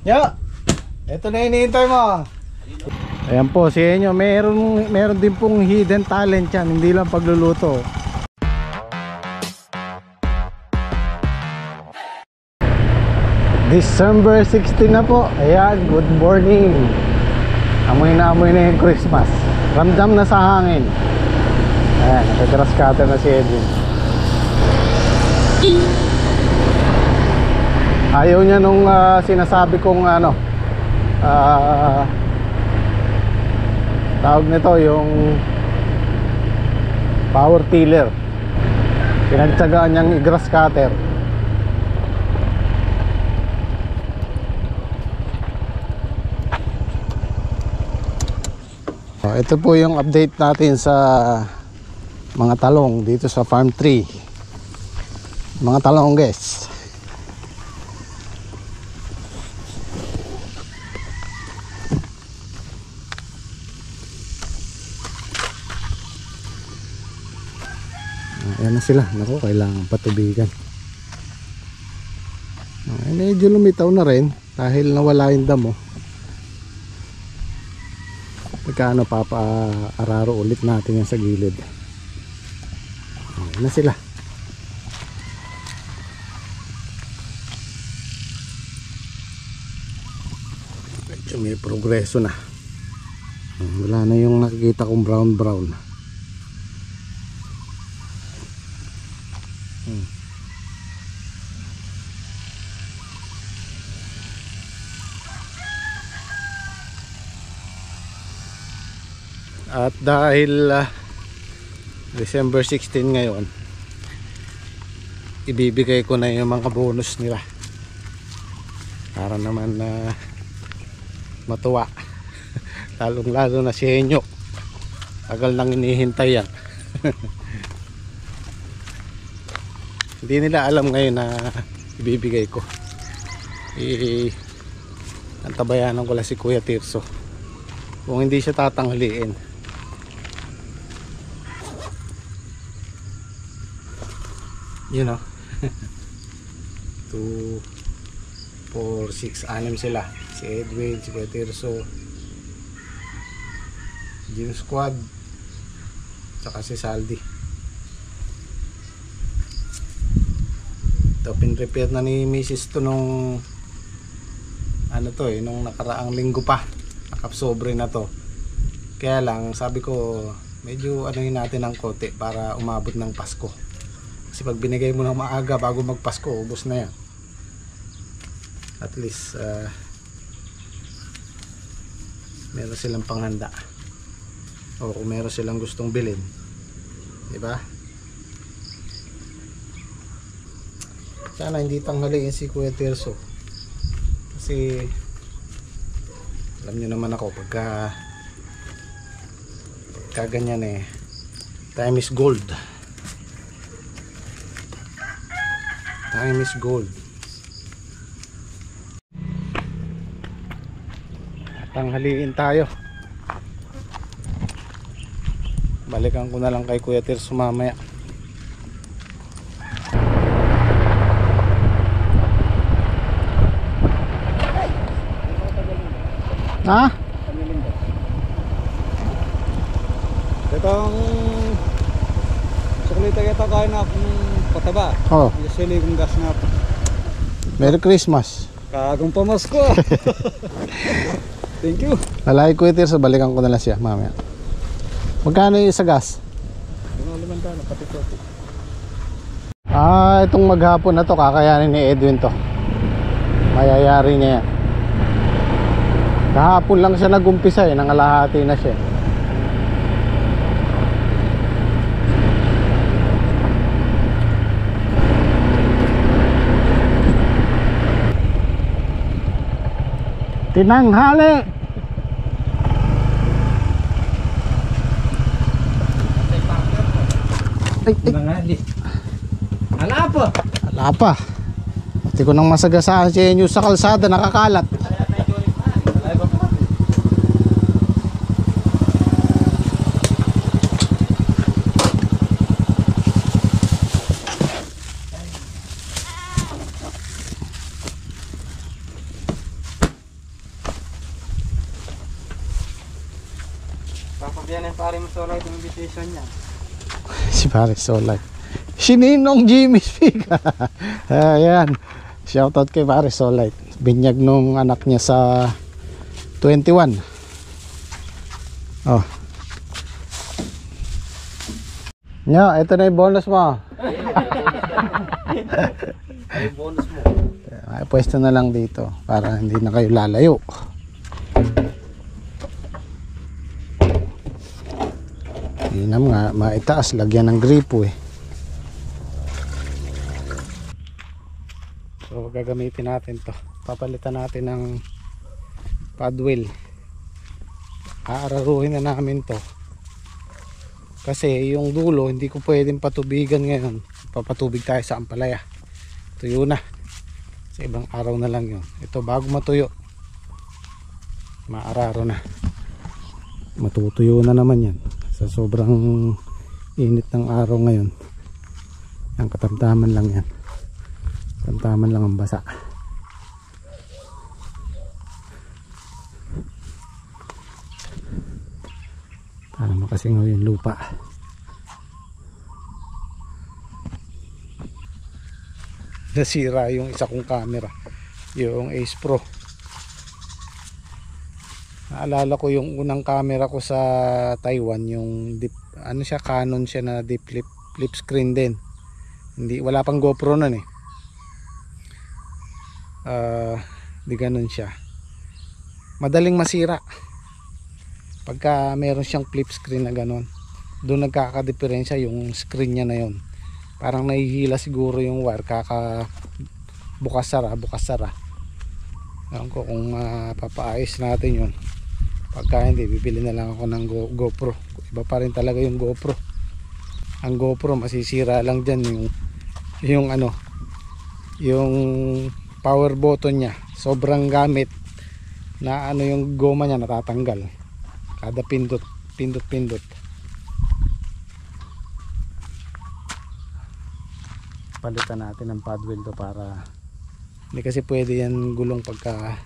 Ya. Ito na hinihintay mo. Ayan po si Enyo, meron din pong hidden talent yan, hindi lang pagluluto. December 16 na po. Ayan, good morning. Amoy na yung Christmas. Ramdam na sa hangin. Ayan, nag-grass cutter na si Edwin. Ayaw niya nung sinasabi kong tawag nito yung power tiller. Pinagtsagaan niyang i-grass cutter. Ito po yung update natin sa mga talong dito sa farm 3. Mga talong guys. Ayan na sila. Naku, kailangan patubigan. Medyo lumitaw na rin dahil nawala yung damo. Pagkaano papa-araro ulit natin yan sa gilid. Ayan na sila. Medyo may progreso na. Wala na yung nakikita kong brown. At dahil December 16 ngayon, ibibigay ko na yung mga bonus nila para naman matuwa. Lalong lalo na si Henyo, tagal nang inihintay yan. Hindi nila alam ngayon na ibibigay ko. Antabayanan ko lang si Kuya Tirso kung hindi siya tatanghaliin. You know, 2, 4, 6, 6 sila. Si Edwin, si Kuya Tirso, Gym Squad, tsaka si Saldi. Ito, pin-repair na ni Mrs. to nung nung nakaraang linggo pa. Nakapsobre na to. Kaya lang, sabi ko, medyo anuhin natin ng konti para umabot ng Pasko. Kasi pag binigay mo ng maaga bago magpasko, ubos na yan. At least meron silang panghanda. O kung meron silang gustong bilhin, diba? Sana hindi tanghaliin si Kuya Tirso. Kasi alam nyo naman ako, pagka ganyan time is gold. Time is gold. Tanghaliin tayo. Balikan ko na lang kay Kuya Tirso mamaya. Ha? Itong sukulita kita kain na pataba. Oh. Usually kung gas na. Merry Christmas. Kagong pamasko. Thank you. Lalaki Kuya Tirso, balikan ko na lang siya mamaya. Magkano yung sa gas? Limandaan, pati kopi. Itong maghapon na to, kakayanin ni Edwin to. Mayayari niya yan. Kahapon lang siya nag-umpisa nangalahati na siya. Tinanghali. Tinanghali. Ala pa. Pati ko nang masagasaan siya yung sa kalsada nakakalat. Papabiyan ng pare mo solo itong invitation niya. Si Pare Solay. Si Ninong Jimmy Speak. Ayan. Shoutout kay Pare Solay. Binyag nung anak niya sa 21. Oh. Nya, ito na yung bonus mo. Ay, bonus mo. Ay, pwesto na lang dito para hindi na kayo lalayo. Inam nga, maitaas, lagyan ng gripo eh. So gagamitin natin to. Papalitan natin ng padwheel. Aararuhin na namin to. Kasi yung dulo hindi ko pwedeng patubigan ngayon. Papatubig tayo sa ampalaya. Tuyo na. Sa ibang araw na lang yun. Ito bago matuyo, maararo na. Matutuyo na naman yan. Sa sobrang init ng araw ngayon. Ang katamtaman lang yan. Katamtaman lang ang basa. Para makasingaw yung lupa. Nasira yung isa kong camera, yung Ace Pro. Naalala ko yung unang camera ko sa Taiwan, yung deep, ano siya, Canon siya na deep flip screen din. Hindi, wala pang GoPro nun eh. Di ganun siya. Madaling masira pagka meron siyang flip screen na ganun. Doon nagkakadiferensya yung screen niya na yun. Parang nahihila siguro yung wire, kaka bukas sara. Ewan ko kung papaayos natin yun. Pagka hindi, bibili na lang ako ng GoPro. Iba pa rin talaga yung GoPro. Ang GoPro masisira lang dyan yung ano, yung power button nya. Sobrang gamit na ano, yung goma nya natatanggal kada pindot. Palitan natin ng padwheel to para hindi kasi pwede yan gulong pagka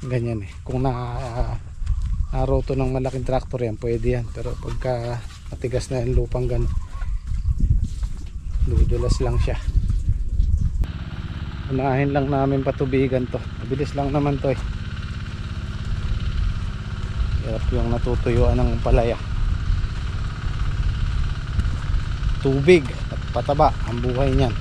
ganyan eh. Kung naroto ng malaking traktor yan, pwede yan. Pero pagka matigas na yung lupang gano'n, dudulas lang siya. Unahin lang namin patubigan to. Mabilis lang naman to eh. Hirap yung natutuyuan ng palaya. Tubig at pataba ang buhay niyan.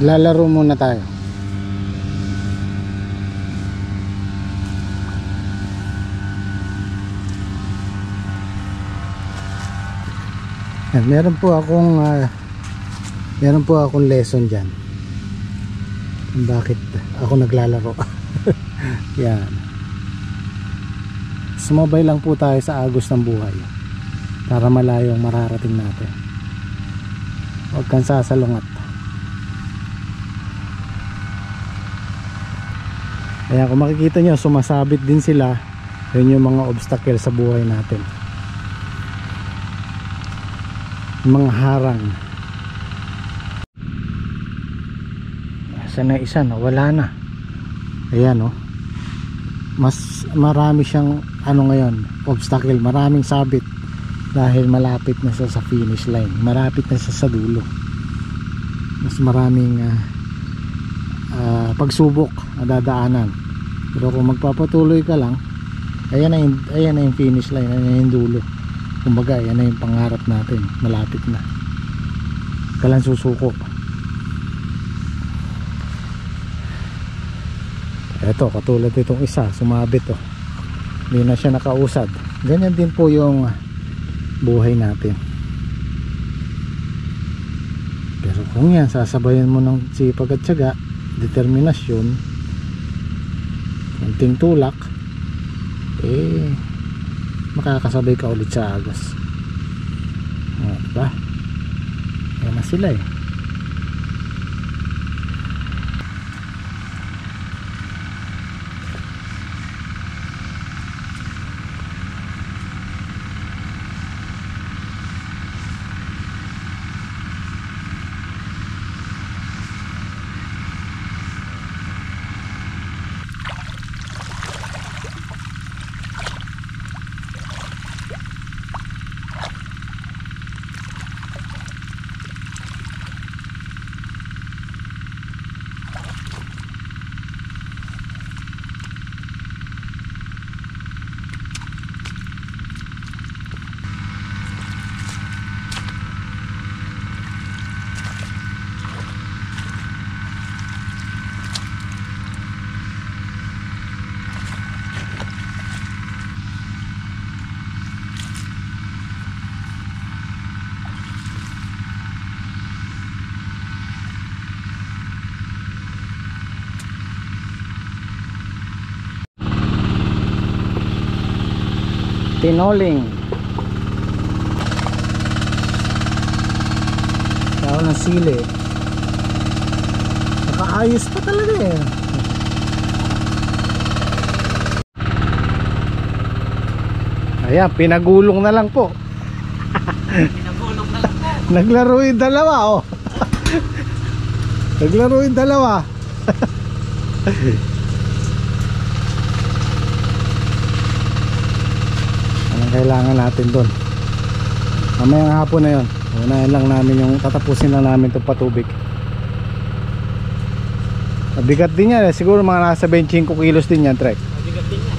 Lalaro muna tayo. Meron po akong lesson diyan. Bakit ako naglalaro? Yan. Sumabay lang po tayo sa agos ng buhay para malayo ang mararating natin. Huwag kang sasalungat. Kaya kung makikita nyo, sumasabit din sila. Yun yung mga obstacle sa buhay natin, mga harang. Asa na isa, wala na. Ayan oh. Mas marami siyang ano ngayon, obstacle, maraming sabit dahil malapit na siya sa finish line, malapit na siya sa dulo. Mas maraming pagsubok na dadaanan. Pero kung magpapatuloy ka lang, ayan na yung finish line, ayan na yung dulo. Kumbaga ayan na yung pangarap natin, malapit na. Kalang susuko. Eto, katulad itong isa, sumabit oh. Hindi na siya nakausad. Ganyan din po yung buhay natin. Pero kung yan, sasabayan mo ng sipag at tiyaga, determinasyon, konting tulak, makakasabay ka ulit sa agos. Diba? Yan na sila eh. Tinoling. Tao ng sili. Nakaayos pa talaga eh. Ayan, pinagulong na lang po. Pinagulong na lang po. Naglaro yung dalawa oh. Naglaro yung dalawa. Anong kailangan natin doon? Mamayang hapon na yun. Unahin lang namin yung tatapusin lang namin itong patubig. Mabigat din yan eh. Siguro mga nasa 25 kilos din yan, Trek. Mabigat din yan.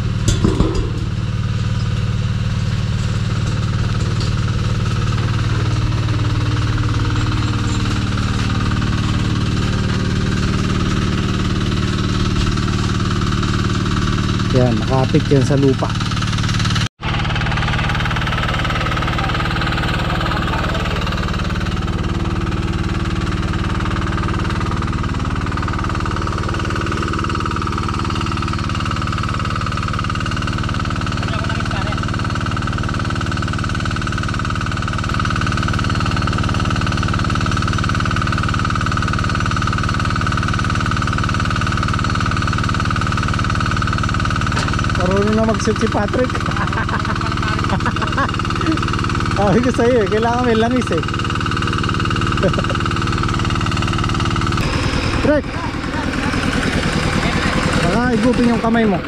Yan, nakapit yan sa lupa. Marunong na mag-shoot si Patrick. Sabi ko sa'yo eh, kailangan may langis eh. Trek! Baka igupin yung kamay mo.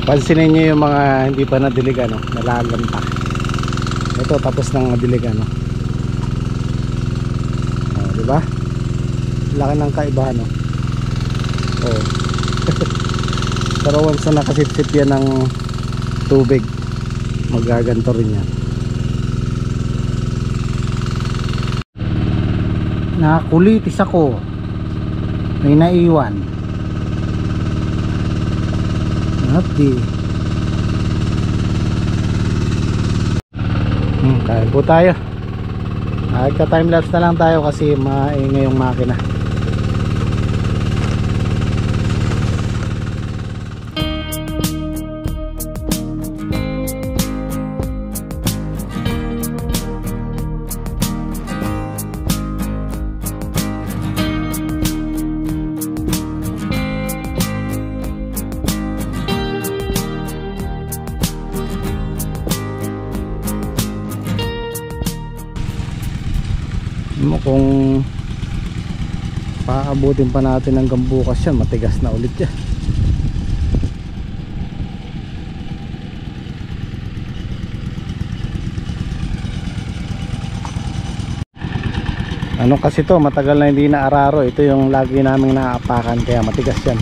Pansinin nyo yung mga hindi pa nadilig ano, nalalanta. Ito tapos nang nadilig ano. Oh, di ba? Laki ng kaibahan no. Oh. Pero once na nakasip-sip yan ng tubig, magaganto rin yan. Nakakulitis ako. May naiwan. Happy. Kain po tayo. Nagka-timelapse na lang tayo kasi maingay yung makina. Kung paabutin pa natin hanggang bukas yan, matigas na ulit yan. Ano kasi to, matagal na hindi na araro. Ito yung lagi naming naaapakan kaya matigas yan.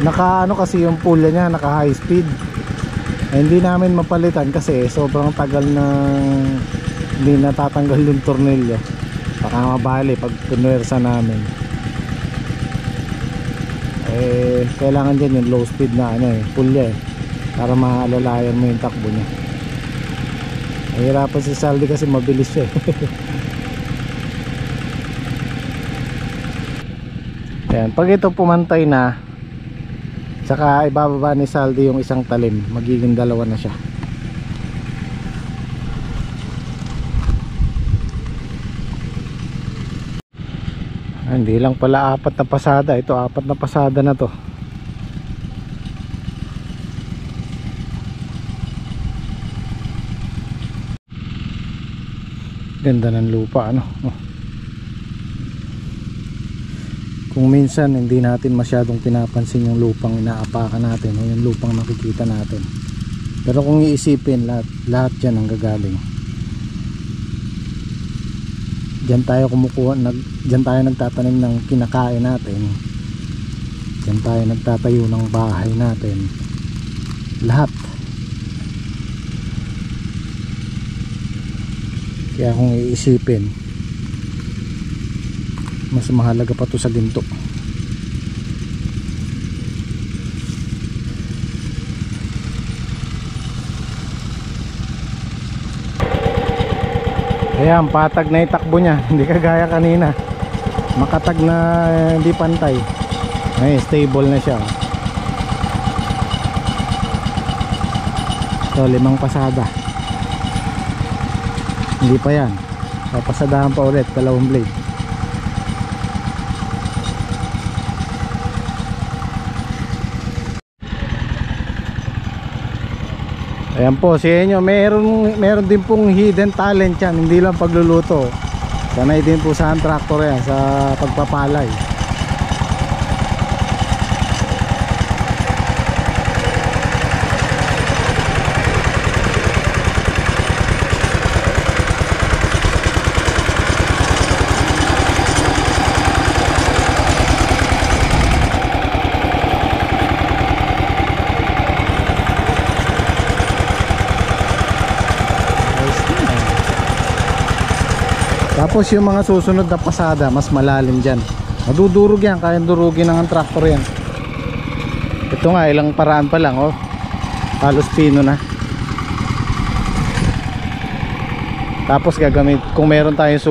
Naka ano kasi yung pulya niya, naka high speed. Hindi namin mapalitan kasi sobrang tagal na hindi natatanggal yung tornilyo. Baka mabali pag pinwersa namin. Kailangan din yung low speed na ano pulya para maalalayan mo yung takbo niya. Hirapan si Saldi kasi mabilis siya Ayan, pag ito pumantay na, saka ibababa ni Saldi yung isang talim, magiging dalawa na siya. Hindi lang pala 4 na pasada. Ito 4 na pasada na to. Ganda ng lupa, ano? Oh. Kung minsan hindi natin masyadong pinapansin yung lupang inaapakan natin o yung lupang nakikita natin, pero kung iisipin, lahat dyan ang gagaling. Dyan tayo kumukuha, dyan tayo nagtatanim ng kinakain natin, dyan tayo nagtatayo ng bahay natin, lahat. Kaya kung iisipin, mas mahalaga pa to sa ginto. Ayan, patag na itakbo niya. Hindi kagaya kanina, makatag na hindi pantay. Ay, stable na siya. So 5 pasada. Hindi pa yan, papasadahan pa ulit 2 blade. Ayan po, si Enyo, meron din pong hidden talent yan, hindi lang pagluluto. Sanay din po sa tractor yan, sa pagpapalay. Tapos yung mga susunod na pasada, mas malalim dyan. Madudurog yan, kaya durugin ng tractor yan. Ito nga, ilang paraan pa lang, oh. Halos pino na. Tapos gagamit, kung meron tayong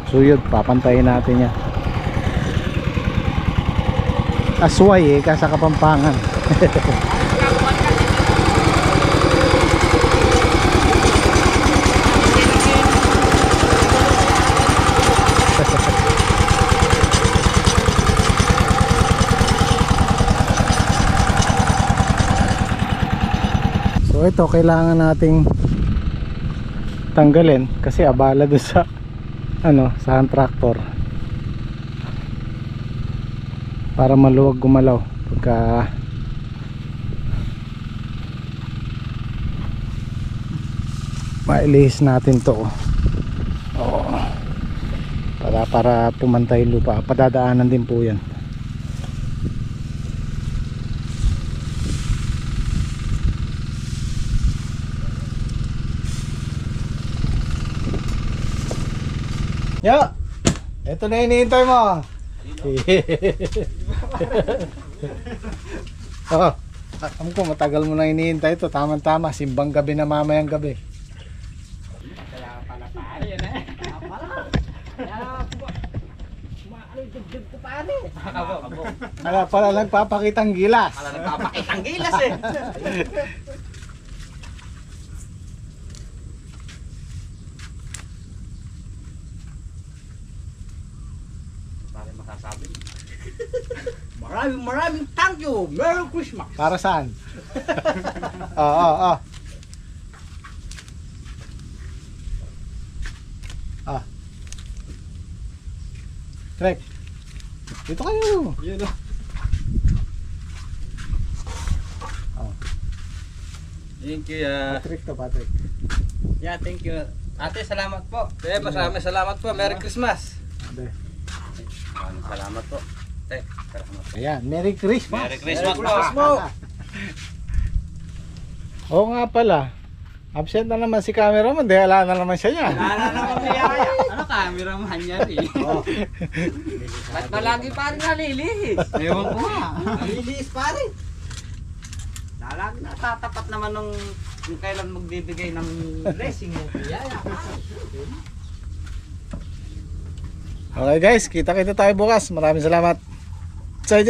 suyod, papantayin natin yan. Asway kasa Kapampangan. So ito kailangan nating tanggalin kasi abala doon sa sa hand tractor para maluwag gumalaw pagka mailihis natin to. Para pumantay yung lupa, padadaanan din po yan. Yo, ito na hinihintay mo. Oh, alam ko matagal mo na hinihintay ito. Tama-tama, simbang gabi na mamayang gabi. Kaya pala pare yan eh. Kaya pala. Dugdug ko pare. Kaya pala nagpapakitang gilas. Pala nagpapakitang gilas eh. Pare masasabi. Maraming thank you. Merry Christmas. Para saan? Oo. Trek. Dito kayo. Yun o. Thank you. Patrick to, Patrick. Yeah, thank you. Ate, salamat po. Maraming salamat po. Merry Christmas. Maraming salamat po. Salamat. Ayan, Merry Christmas. Merry Christmas po. Oo nga pala. Absent na naman si cameraman, dahil ala na naman siya yan. Wala naman siya. Ano cameraman yan eh? Ba't ba lagi pa rin nalilihis? Ewan ko nga. Nalilihis pa rin. Lagi natatapat naman nung kailan magbibigay ng blessing mo. Okay guys, kita tayo bukas. Maraming salamat. Say